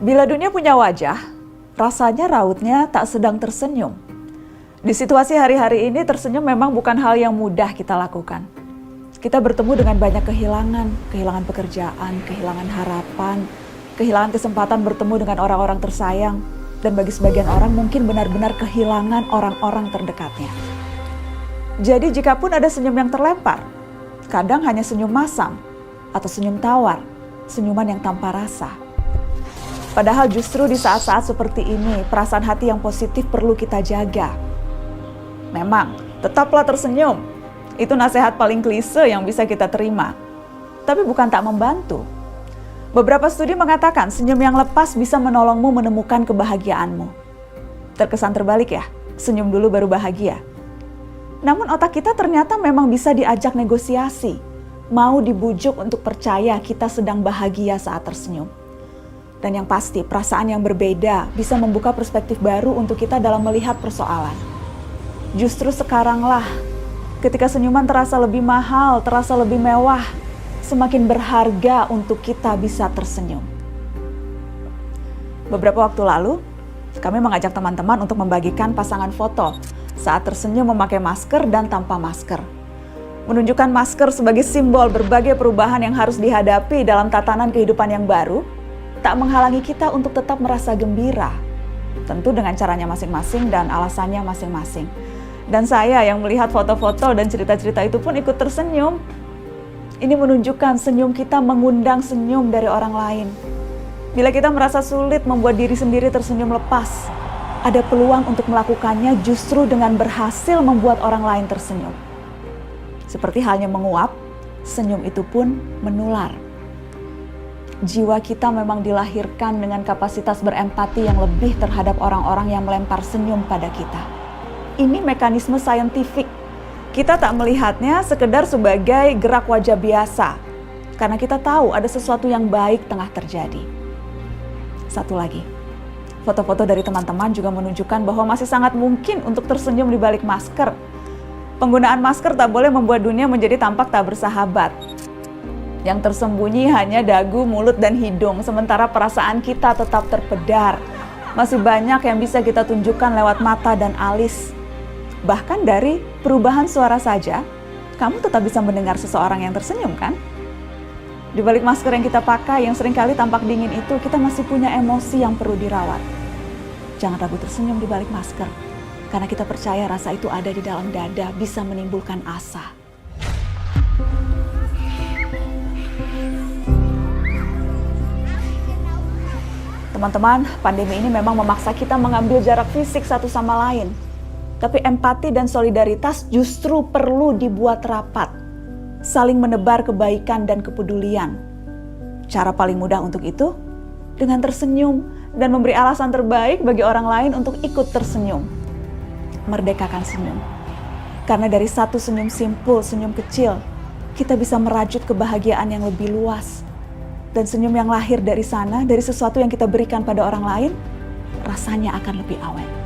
Bila dunia punya wajah, rasanya rautnya tak sedang tersenyum. Di situasi hari-hari ini tersenyum memang bukan hal yang mudah kita lakukan. Kita bertemu dengan banyak kehilangan pekerjaan, kehilangan harapan, kehilangan kesempatan bertemu dengan orang-orang tersayang, dan bagi sebagian orang mungkin benar-benar kehilangan orang-orang terdekatnya. Jadi jikapun ada senyum yang terlempar, kadang hanya senyum masam atau senyum tawar, senyuman yang tanpa rasa. Padahal justru di saat-saat seperti ini, perasaan hati yang positif perlu kita jaga. Memang, tetaplah tersenyum. Itu nasihat paling klise yang bisa kita terima. Tapi bukan tak membantu. Beberapa studi mengatakan senyum yang lepas bisa menolongmu menemukan kebahagiaanmu. Terkesan terbalik ya, senyum dulu baru bahagia. Namun otak kita ternyata memang bisa diajak negosiasi. Mau dibujuk untuk percaya kita sedang bahagia saat tersenyum. Dan yang pasti, perasaan yang berbeda bisa membuka perspektif baru untuk kita dalam melihat persoalan. Justru sekaranglah, ketika senyuman terasa lebih mahal, terasa lebih mewah, semakin berharga untuk kita bisa tersenyum. Beberapa waktu lalu, kami mengajak teman-teman untuk membagikan pasangan foto saat tersenyum memakai masker dan tanpa masker. Menunjukkan masker sebagai simbol berbagai perubahan yang harus dihadapi dalam tatanan kehidupan yang baru, tak menghalangi kita untuk tetap merasa gembira. Tentu dengan caranya masing-masing dan alasannya masing-masing. Dan saya yang melihat foto-foto dan cerita-cerita itu pun ikut tersenyum. Ini menunjukkan senyum kita mengundang senyum dari orang lain. Bila kita merasa sulit membuat diri sendiri tersenyum lepas, ada peluang untuk melakukannya justru dengan berhasil membuat orang lain tersenyum. Seperti halnya menguap, senyum itu pun menular. Jiwa kita memang dilahirkan dengan kapasitas berempati yang lebih terhadap orang-orang yang melempar senyum pada kita. Ini mekanisme saintifik. Kita tak melihatnya sekedar sebagai gerak wajah biasa, karena kita tahu ada sesuatu yang baik tengah terjadi. Satu lagi, foto-foto dari teman-teman juga menunjukkan bahwa masih sangat mungkin untuk tersenyum di balik masker. Penggunaan masker tak boleh membuat dunia menjadi tampak tak bersahabat. Yang tersembunyi hanya dagu, mulut, dan hidung, sementara perasaan kita tetap terpedar. Masih banyak yang bisa kita tunjukkan lewat mata dan alis. Bahkan dari perubahan suara saja, kamu tetap bisa mendengar seseorang yang tersenyum kan? Di balik masker yang kita pakai yang seringkali tampak dingin itu, kita masih punya emosi yang perlu dirawat. Jangan ragu tersenyum di balik masker, karena kita percaya rasa itu ada di dalam dada, bisa menimbulkan asa. Teman-teman, pandemi ini memang memaksa kita mengambil jarak fisik satu sama lain. Tapi empati dan solidaritas justru perlu dibuat rapat. Saling menebar kebaikan dan kepedulian. Cara paling mudah untuk itu, dengan tersenyum dan memberi alasan terbaik bagi orang lain untuk ikut tersenyum. Merdekakan senyum. Karena dari satu senyum simpul, senyum kecil, kita bisa merajut kebahagiaan yang lebih luas. Dan senyum yang lahir dari sana, dari sesuatu yang kita berikan pada orang lain, rasanya akan lebih awet.